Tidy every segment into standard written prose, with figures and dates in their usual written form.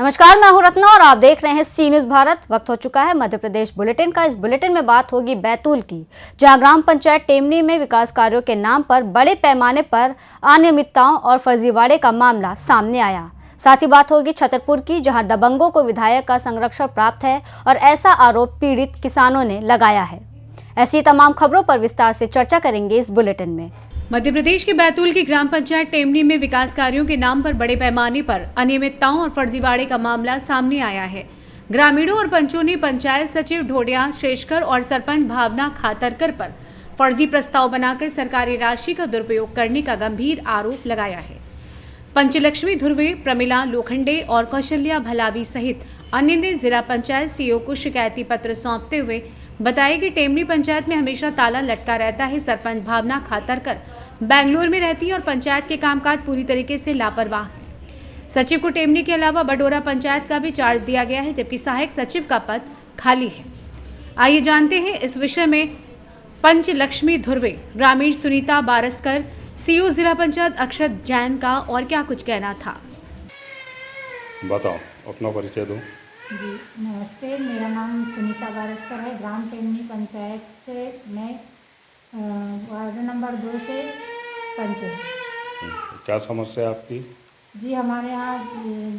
नमस्कार, मैं हूं रत्ना और आप देख रहे हैं सी न्यूज भारत। वक्त हो चुका है मध्य प्रदेश बुलेटिन का। इस बुलेटिन में बात होगी बैतूल की, जहां ग्राम पंचायत टेमनी में विकास कार्यों के नाम पर बड़े पैमाने पर अनियमितताओं और फर्जीवाड़े का मामला सामने आया। साथ ही बात होगी छतरपुर की, जहां दबंगों को विधायक का संरक्षण प्राप्त है और ऐसा आरोप पीड़ित किसानों ने लगाया है। ऐसी तमाम खबरों पर विस्तार से चर्चा करेंगे इस बुलेटिन में। मध्य प्रदेश के बैतूल की ग्राम पंचायत टेमनी में विकास कार्यों के नाम पर बड़े पैमाने पर अनियमितताओं और फर्जीवाड़े का मामला सामने आया है। ग्रामीणों और पंचों ने पंचायत सचिव ढोडिया शेषकर और सरपंच भावना खातरकर पर फर्जी प्रस्ताव बनाकर सरकारी राशि का दुरुपयोग करने का गंभीर आरोप लगाया है। पंचलक्ष्मी धुर्वे, प्रमिला लोखंडे और कौशल्या भलावी सहित अन्य ने जिला पंचायत सीईओ को शिकायती पत्र सौंपते हुए बताया कि टेमनी पंचायत में हमेशा ताला लटका रहता है। सरपंच भावना खातरकर बेंगलुरु में रहती है और पंचायत के कामकाज पूरी तरीके से लापरवाह है। सचिव को टेमनी के अलावा बडोरा पंचायत का भी चार्ज दिया गया है, जबकि सहायक सचिव का पद खाली है। आइए जानते हैं इस विषय में पंचलक्ष्मी धुर्वे, ग्रामीण सुनीता बारसकर, सीईओ जिला पंचायत अक्षत जैन का और क्या कुछ कहना था। बताओ, अपना परिचय दो। जी नमस्ते, मेरा नाम सुनीता बारसकर है। ग्राम टेमनी पंचायत से मैं वार्ड नंबर 2 से पंच हूँ। क्या समस्या है आपकी? जी हमारे यहाँ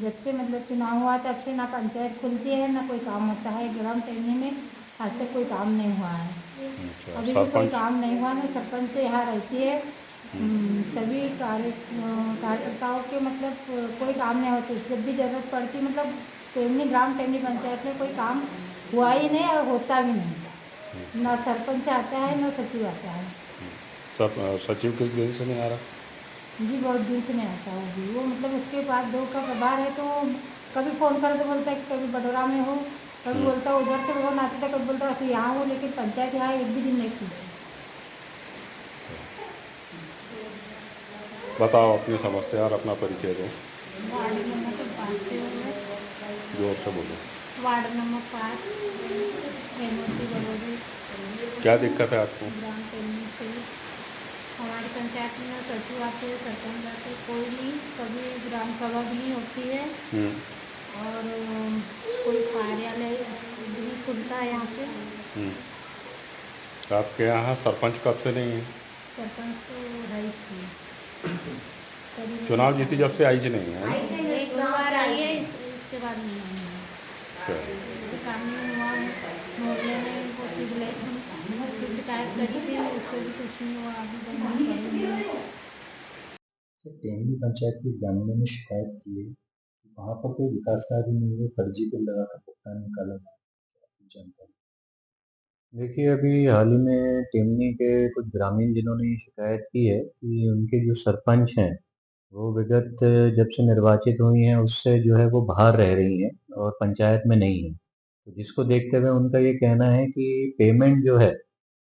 जब से मतलब चुनाव हुआ तब से ना पंचायत खुलती है ना कोई काम होता है। ग्राम टेमनी में आज तक कोई काम नहीं हुआ है। अभी भी कोई काम नहीं हुआ। ना सरपंच से यहाँ रहती है, सभी कार्यकर्ताओं के मतलब कोई काम नहीं होती। जब भी जरूरत पड़ती मतलब टेमनी ग्राम टेमनी पंचायत में कोई काम हुआ ही नहीं और होता भी नहीं। ना सरपंच आता है ना सचिव आता है। सचिव किस दिन से नहीं आ रहा? जी बहुत दिन से नहीं आता है जी। वो मतलब उसके बाद 2 का प्रभार है, तो कभी फ़ोन कर तो बोलता है कि कभी बडोरा में हो, कभी बोलता है उधर से फोन आता था, कभी बोलता है यहाँ हो, लेकिन पंचायत यहाँ एक भी दिन नहीं थी। बताओ अपनी समस्या और अपना परिचय दो। वार्ड नंबर 5 से जोर से बोलो। Ward number 5 बड़ोदे। क्या दिक्कत है आपको? ग्राम टेमनी से हमारी पंचायत में सचिव आते हैं, सरपंच आते, कोई नहीं। कभी ग्राम सभा भी नहीं होती है और कोई कार्यालय भी खुलता है यहाँ पे। आपके यहाँ सरपंच कब से नहीं है? सरपंच तो रही थी, चुनाव जीती जब से आई जी नहीं है। एक बार आई है, इसके बाद नहीं आई है। इसके सामने हुआ है, मोहल्ले में को शिकायत करी थी, उससे भी कुछ नहीं हुआ। अभी टेमनी पंचायत की ग्रामीणों ने शिकायत की है, वहाँ पर कोई विकास कार्य नहीं हुए, फर्जी बिल लगाकर भुगतान निकाला जानकारी। देखिए, अभी हाल ही में टेमनी के कुछ ग्रामीण जिन्होंने शिकायत की है कि उनके जो सरपंच हैं वो विगत जब से निर्वाचित हुई हैं उससे जो है वो बाहर रह रही हैं और पंचायत में नहीं है। तो जिसको देखते हुए उनका ये कहना है कि पेमेंट जो है,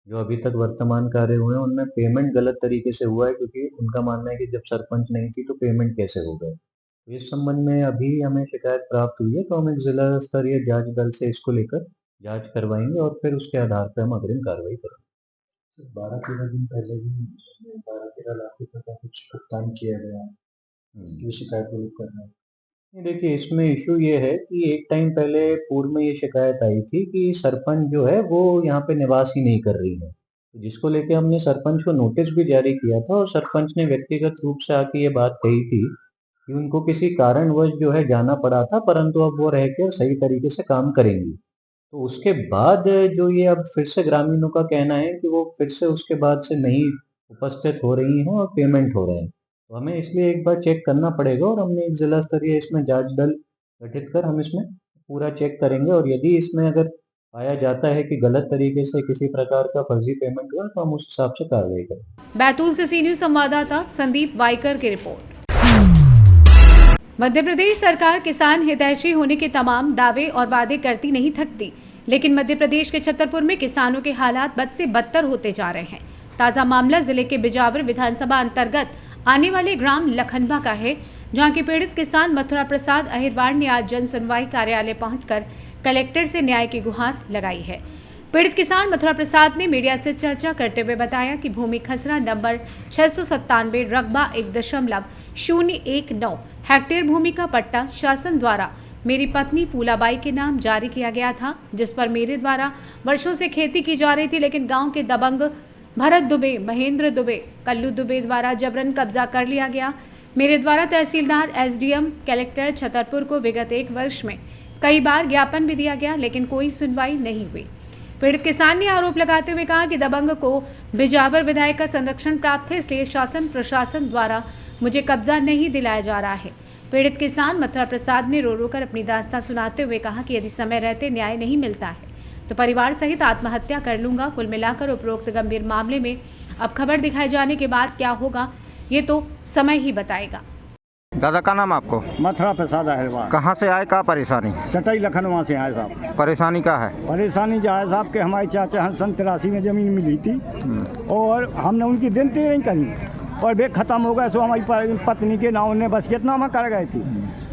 जो अभी तक वर्तमान कार्य हुए हैं उनमें पेमेंट गलत तरीके से हुआ है, क्योंकि उनका मानना है कि जब सरपंच नहीं थी तो पेमेंट कैसे हो गए। तो इस संबंध में अभी हमें शिकायत प्राप्त हुई है, तो हम एक जिला स्तरीय जांच दल से इसको लेकर जांच करवाएंगे और फिर उसके आधार पर हम अग्रिम कार्रवाई करेंगे। 12-13 दिन पहले भी 12-13 लाख रुपए का कुछ भुगतान किया गया, इसकी शिकायत वो लोग कर रहे हैं। देखिए, इसमें इशू ये है कि एक टाइम पहले पूर्व में ये शिकायत आई थी कि सरपंच जो है वो यहाँ पे निवास ही नहीं कर रही है, जिसको लेके हमने सरपंच को नोटिस भी जारी किया था और सरपंच ने व्यक्तिगत रूप से आके ये बात कही थी कि उनको किसी कारणवश जो है जाना पड़ा था, परंतु अब वो रह के सही तरीके से काम करेंगी। तो उसके बाद जो ये अब फिर से ग्रामीणों का कहना है कि वो फिर से उसके बाद से नहीं उपस्थित हो रही हैं और पेमेंट हो रहे हैं। तो हमें इसलिए एक बार चेक करना पड़ेगा और हमने एक जिला स्तरीय इसमें जांच दल गठित कर हम इसमें पूरा चेक करेंगे और यदि इसमें अगर पाया जाता है कि गलत तरीके से किसी प्रकार का फर्जी पेमेंट हुआ तो हम उस हिसाब से कार्रवाई करेंगे। बैतूल से सी न्यूज संवाददाता संदीप वाइकर की रिपोर्ट। मध्य प्रदेश सरकार किसान हितैषी होने के तमाम दावे और वादे करती नहीं थकती, लेकिन मध्य प्रदेश के छतरपुर में किसानों के हालात बद से बदतर होते जा रहे हैं। ताजा मामला जिले के बिजावर विधानसभा अंतर्गत आने वाले ग्राम लखनवा का है, जहां के पीड़ित किसान मथुरा प्रसाद अहिरवार ने आज जन सुनवाई कार्यालय पहुंचकर कलेक्टर से न्याय की गुहार लगाई है। पीड़ित किसान मथुरा प्रसाद ने मीडिया से चर्चा करते हुए बताया कि भूमि खसरा नंबर 697 रकबा 1.019 हेक्टेयर भूमि का पट्टा शासन द्वारा मेरी पत्नी फूलाबाई के नाम जारी किया गया था, जिस पर मेरे द्वारा वर्षों से खेती की जा रही थी, लेकिन गांव के दबंग भरत दुबे, महेंद्र दुबे, कल्लू दुबे द्वारा जबरन कब्जा कर लिया गया। मेरे द्वारा तहसीलदार, एसडीएम, कलेक्टर छतरपुर को विगत 1 वर्ष में कई बार ज्ञापन भी दिया गया, लेकिन कोई सुनवाई नहीं हुई। पीड़ित किसान ने आरोप लगाते हुए कहा कि दबंग को बिजावर विधायक का संरक्षण प्राप्त है, इसलिए शासन प्रशासन द्वारा मुझे कब्जा नहीं दिलाया जा रहा है। पीड़ित किसान मथुरा प्रसाद ने रो रो कर अपनी दास्तां सुनाते हुए कहा कि यदि समय रहते न्याय नहीं मिलता है तो परिवार सहित आत्महत्या कर लूंगा। कुल मिलाकर उपरोक्त गंभीर मामले में अब खबर दिखाए जाने के बाद क्या होगा ये तो समय ही बताएगा। दादा का नाम आपको? मथुरा प्रसाद अहिरवार। कहाँ से आए, का परेशानी? चटई लखनऊ से आए साहब। परेशानी क्या है? परेशानी जो है साहब के हमारे चाचा सन 83 में ज़मीन मिली थी और हमने उनकी गिनती नहीं करी और वे ख़त्म हो गए। सो हमारी पत्नी के नाम ने बस कितना में कर गए थी।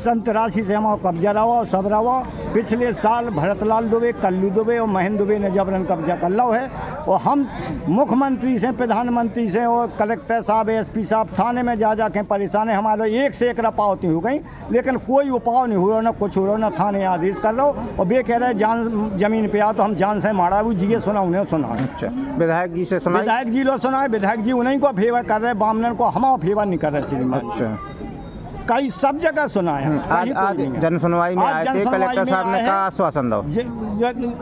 सन 83 से हमारा कब्जा रहा और सब रहा। पिछले साल भरतलाल दुबे, कल्लू दुबे और महेंद्र दुबे ने जबरन कब्जा कर लो है और हम मुख्यमंत्री से, प्रधानमंत्री से और कलेक्टर साहब, एसपी साहब थाने में जा के परेशान है। हमारे एक से एक रपावती हो गई, लेकिन कोई उपाय नहीं हुआ, ना कुछ हो रहा, ना थाने आदेश कर रहा और वे कह रहे जान जमीन पे आ तो हम जान से मारा वो जी सुना उन्हें सुना। अच्छा, विधायक जी से सुना? विधायक जी लो सुना है, विधायक जी उन्हीं को फेवर कर रहे, बामनन को हमारा फेवर नहीं कर रहे श्रीमान। अच्छा, कई सब जगह सुना है। आज जन सुनवाई में आए थे, कलेक्टर साहब ने कहा आश्वासन दो।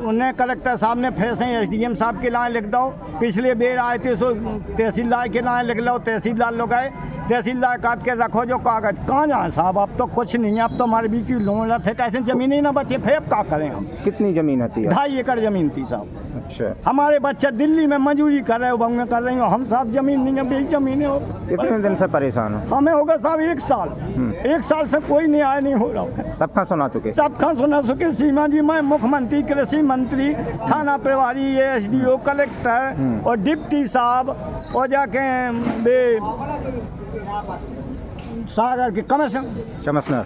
उन्हें कलेक्टर साहब ने फिर से एसडीएम साहब के लाए लिख दो। पिछले बेर आए थे सो तहसीलदार के लाए लिख लो, तहसीलदार लोग आए, तहसीलदार काट के रखो जो कागज। कहाँ जाए साहब, अब तो कुछ नहीं है, अब तो हमारे बीच की लोन थे, कैसे जमीन ही ना बचे, फिर क्या करें हम। कितनी जमीन होती है? 2.5 एकड़ जमीन थी साहब। अच्छा, हमारे बच्चे दिल्ली में मजदूरी कर रहे हो, बंग में कर रही हो, हम साहब जमीन नहीं है, बेच जमीन हो। कितने दिन से परेशान हो? हमें होगा साहब 1 साल। 1 साल से कोई न्याय नहीं हो रहा। सबका सुना चुके? सबका सुना चुके सीमा जी। मैं मुख्यमंत्री, कृषि मंत्री, थाना प्रभारी, एसडीओ, कलेक्टर और डिप्टी साहब और जाके सागर के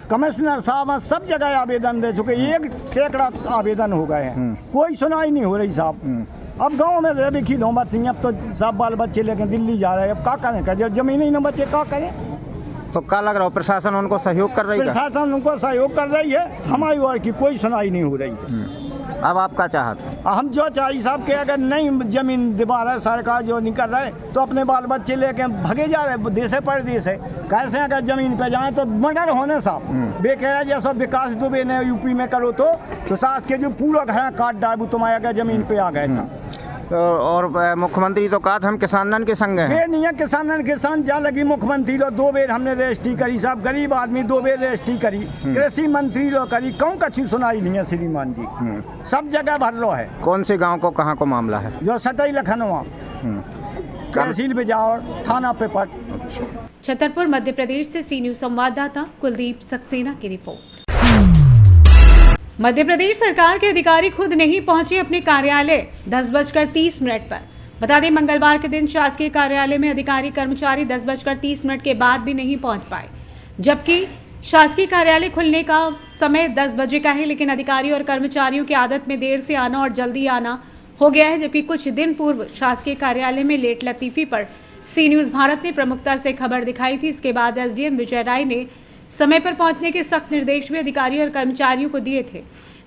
कमिश्नर साहब सब जगह आवेदन दे चुके। 1 सैकड़ा आवेदन हो गए हैं, कोई सुनाई नहीं हो रही साहब। अब गांव में रह भी खिलो बात नहीं, अब तो सब बाल बच्चे लेके दिल्ली जा रहे हैं, अब क्या करें, कर जमीन ही ना बचे, क्या करें। तो क्या लग रहा है, प्रशासन उनको सहयोग कर रही है? प्रशासन उनको सहयोग कर रही है, हमारी ओर की कोई सुनाई नहीं हो रही है। अब आपका चाहत? हम जो चाहिए साहब के अगर नहीं जमीन दिवा रहा है सरकार, जो नहीं कर रहा है तो अपने बाल बच्चे लेके भगे जा रहे हैं देश परदेश है। कैसे अगर जमीन पे जाए तो मर्डर होने साहब। वे कह रहे जैसा विकास दुबे ने यूपी में करो तो सास के जो पूरा घर काट डाबू तुम्हारे अगर जमीन पे आ गए था। और मुख्यमंत्री तो कहा था हम किसानन के संग हैं। नहीं है किसान जा लगी। मुख्यमंत्री लो 2 बेर हमने रजिस्ट्री करी साहब, गरीब आदमी 2 बेर रजिस्ट्री करी, कृषि मंत्री लो करी, कौन कच्छी सुनाई नहीं है श्रीमान जी। सब जगह भर लो है। कौन से गांव को कहाँ को मामला है? जो सटई लखनऊ, तहसील बिजावर, थाना पेपट। छतरपुर मध्य प्रदेश से सी न्यूज संवाददाता कुलदीप सक्सेना की रिपोर्ट। मध्य प्रदेश सरकार के अधिकारी खुद नहीं पहुंचे अपने कार्यालय 10:30 पर। बता दें, मंगलवार के दिन शासकीय कार्यालय में अधिकारी कर्मचारी 10:30 के बाद भी नहीं पहुंच पाए, जबकि शासकीय कार्यालय खुलने का समय 10 बजे का है, लेकिन अधिकारी और कर्मचारियों की आदत में देर से आना और जल्दी आना हो गया है। जबकि कुछ दिन पूर्व शासकीय कार्यालय में लेट लतीफी पर सी न्यूज भारत ने प्रमुखता से खबर दिखाई थी। इसके बाद एसडीएम विजय राय ने समय पर पहुंचने के सख्त निर्देश भी अधिकारियों और कर्मचारियों को दिए थे,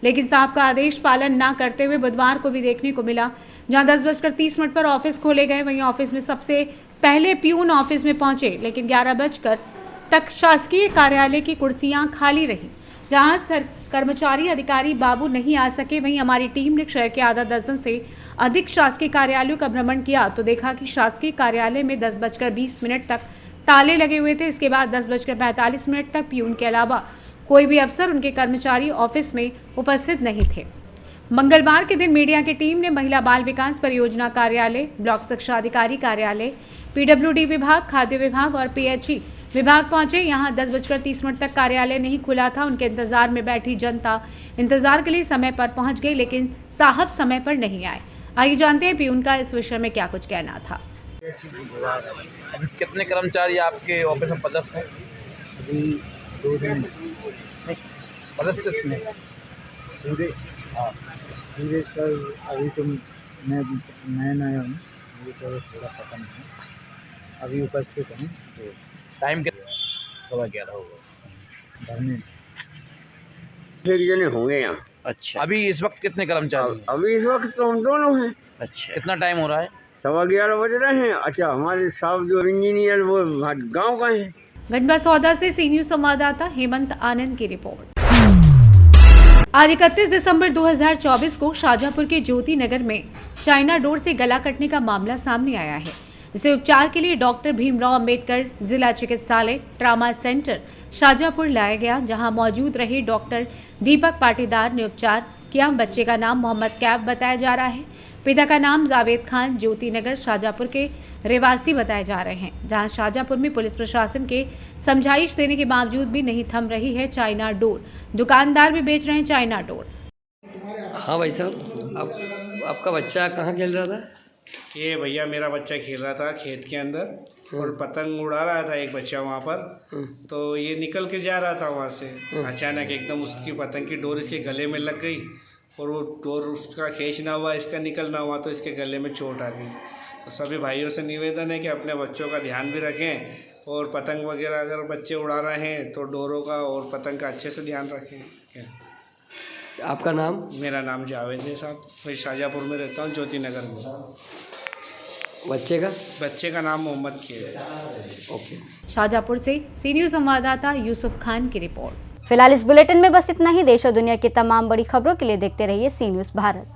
लेकिन साहब का आदेश पालन न करते हुए बुधवार को भी देखने को मिला, जहां 10:30 पर ऑफिस खोले गए, वहीं ऑफिस में सबसे पहले प्यून ऑफिस में पहुंचे, लेकिन 11 बजकर तक शासकीय कार्यालय की कुर्सियां खाली रही। जहां कर्मचारी अधिकारी बाबू नहीं आ सके, वहीं हमारी टीम ने शहर के आधा दर्जन से अधिक शासकीय कार्यालयों का भ्रमण किया तो देखा कि शासकीय कार्यालय में 10:20 तक ताले लगे हुए थे। इसके बाद 10:45 तक प्यून के अलावा कोई भी अफसर, उनके कर्मचारी ऑफिस में उपस्थित नहीं थे। मंगलवार के दिन मीडिया की टीम ने महिला बाल विकास परियोजना कार्यालय, ब्लॉक शिक्षा अधिकारी कार्यालय, पीडब्ल्यूडी विभाग, खाद्य विभाग और पीएचई विभाग पहुंचे। यहां 10:30 तक कार्यालय नहीं खुला था। उनके इंतजार में बैठी जनता इंतजार के लिए समय पर पहुंच गई, लेकिन साहब समय पर नहीं आए। आइए जानते हैं प्यून का इस विषय में क्या कुछ कहना था। अभी कितने कर्मचारी आपके ऑफिस में पदस्थ हैं? अभी 2 दिन पदस्थ में पूरे। हाँ पूरे सर, अभी तो मैं नया हूँ, मुझे तो थोड़ा पता नहीं है, अभी उपस्थित हूँ। तो टाइम के 11:15 होगा। धरने एक जने होंगे यहाँ। अच्छा अभी इस वक्त कितने कर्मचारी हैं? अभी इस वक्त तो हम दोनों हैं। अच्छा कितना टाइम हो रहा है? 11:15 बज रहे हैं। अच्छा, हमारे साहब जो इंजीनियर वो गांव का है। गंजबा सौदा से सी न्यूज संवाददाता हेमंत आनंद की रिपोर्ट। आज 31 दिसंबर 2024 को शाहजहांपुर के ज्योति नगर में चाइना डोर से गला कटने का मामला सामने आया है। इसे उपचार के लिए डॉक्टर भीमराव अंबेडकर जिला चिकित्सालय ट्रामा सेंटर शाहजहांपुर लाया गया, जहां मौजूद रहे डॉक्टर दीपक पाटीदार ने उपचार किया। बच्चे का नाम मोहम्मद कैब बताया जा रहा है। पिता का नाम जावेद खान ज्योति नगर शाहजहांपुर के रहवासी बताए जा रहे हैं, जहां शाहजहांपुर में पुलिस प्रशासन के समझाइश देने के बावजूद भी नहीं थम रही है चाइना डोर। दुकानदार भी बेच रहे हैं चाइना डोर। हाँ भाई साहब, आपका बच्चा कहाँ खेल रहा था? ये भैया मेरा बच्चा खेल रहा था खेत के अंदर और पतंग उड़ा रहा था एक बच्चा वहाँ पर। तो ये निकल के जा रहा था वहाँ से, अचानक एकदम उसकी पतंग की डोर इसके गले में लग गई और वो डोर उसका खींचना हुआ, इसका निकलना हुआ तो इसके गले में चोट आ गई। तो सभी भाइयों से निवेदन है कि अपने बच्चों का ध्यान भी रखें और पतंग वगैरह अगर बच्चे उड़ा रहे हैं तो डोरों का और पतंग का अच्छे से ध्यान रखें। आपका नाम? मेरा नाम जावेद है साहब, मैं शाहजहांपुर में रहता हूँ, ज्योति नगर में। बच्चे का नाम मोहम्मद के है। ओके। शाहजहांपुर से सी न्यूज संवाददाता यूसुफ खान की रिपोर्ट। फिलहाल इस बुलेटिन में बस इतना ही। देश और दुनिया की तमाम बड़ी खबरों के लिए देखते रहिए सी न्यूज भारत।